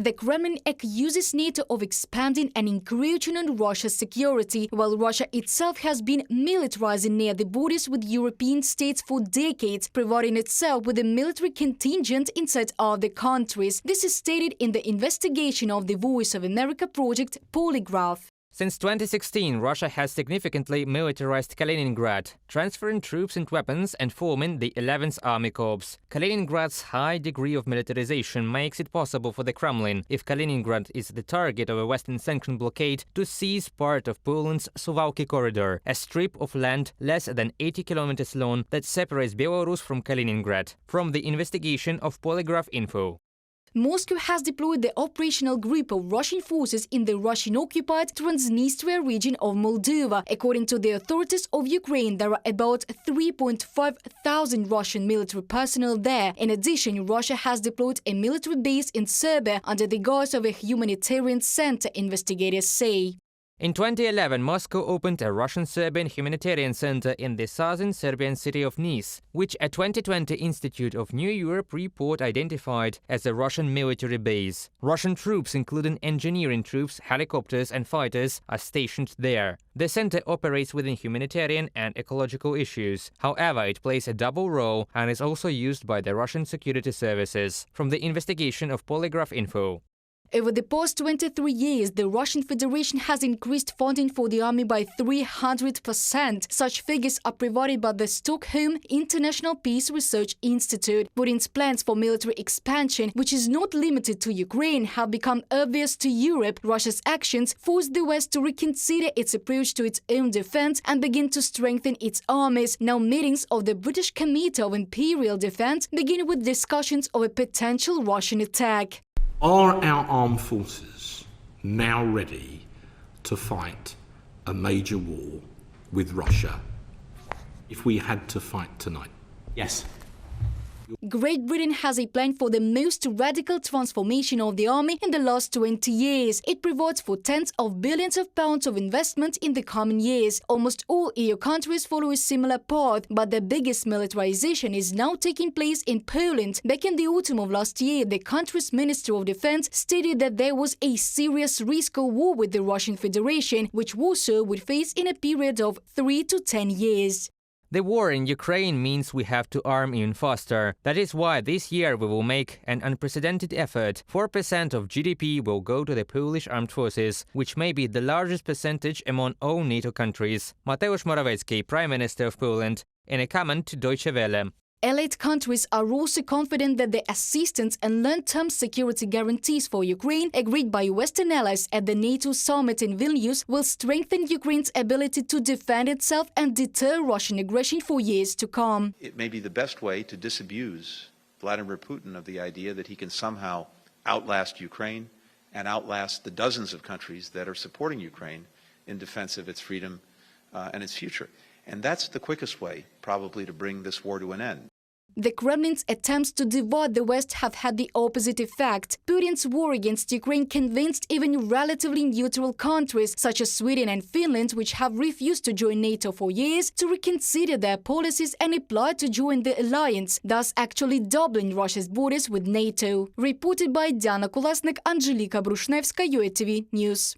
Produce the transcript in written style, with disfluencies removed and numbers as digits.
The Kremlin accuses NATO of expanding and encroaching on Russia's security, while Russia itself has been militarizing near the borders with European states for decades, providing itself with a military contingent inside of the countries. This is stated in the investigation of the Voice of America project Polygraph. Since 2016, Russia has significantly militarized Kaliningrad, transferring troops and weapons and forming the 11th Army Corps. Kaliningrad's high degree of militarization makes it possible for the Kremlin, if Kaliningrad is the target of a Western-sanctioned blockade, to seize part of Poland's Suwałki corridor, a strip of land less than 80 kilometers long that separates Belarus from Kaliningrad. From the investigation of Polygraph Info. Moscow has deployed the operational group of Russian forces in the Russian-occupied Transnistria region of Moldova. According to the authorities of Ukraine, there are about 3,500 Russian military personnel there. In addition, Russia has deployed a military base in Serbia under the guise of a humanitarian center, investigators say. In 2011, Moscow opened a Russian-Serbian humanitarian center in the southern Serbian city of Niš, which a 2020 Institute of New Europe report identified as a Russian military base. Russian troops, including engineering troops, helicopters and fighters, are stationed there. The center operates within humanitarian and ecological issues. However, it plays a double role and is also used by the Russian security services. From the investigation of Polygraph Info. Over the past 23 years, the Russian Federation has increased funding for the army by 300%. Such figures are provided by the Stockholm International Peace Research Institute. Putin's plans for military expansion, which is not limited to Ukraine, have become obvious to Europe. Russia's actions forced the West to reconsider its approach to its own defense and begin to strengthen its armies. Now, meetings of the British Committee of Imperial Defense begin with discussions of a potential Russian attack. Are our armed forces now ready to fight a major war with Russia if we had to fight tonight? Yes. Great Britain has a plan for the most radical transformation of the army in the last 20 years. It provides for tens of billions of pounds of investment in the coming years. Almost all EU countries follow a similar path, but the biggest militarization is now taking place in Poland. Back in the autumn of last year, the country's Minister of Defense stated that there was a serious risk of war with the Russian Federation, which Warsaw would face in a period of 3 to 10 years. The war in Ukraine means we have to arm even faster. That is why this year we will make an unprecedented effort. 4% of GDP will go to the Polish armed forces, which may be the largest percentage among all NATO countries. Mateusz Morawiecki, Prime Minister of Poland, in a comment to Deutsche Welle. Allied countries are also confident that the assistance and long-term security guarantees for Ukraine agreed by Western allies at the NATO summit in Vilnius will strengthen Ukraine's ability to defend itself and deter Russian aggression for years to come. It may be the best way to disabuse Vladimir Putin of the idea that he can somehow outlast Ukraine and outlast the dozens of countries that are supporting Ukraine in defense of its freedom and its future. And that's the quickest way, probably, to bring this war to an end. The Kremlin's attempts to divide the West have had the opposite effect. Putin's war against Ukraine convinced even relatively neutral countries, such as Sweden and Finland, which have refused to join NATO for years, to reconsider their policies and apply to join the alliance, thus actually doubling Russia's borders with NATO. Reported by Diana Kolesnik, Angelika Brushnevska, UATV News.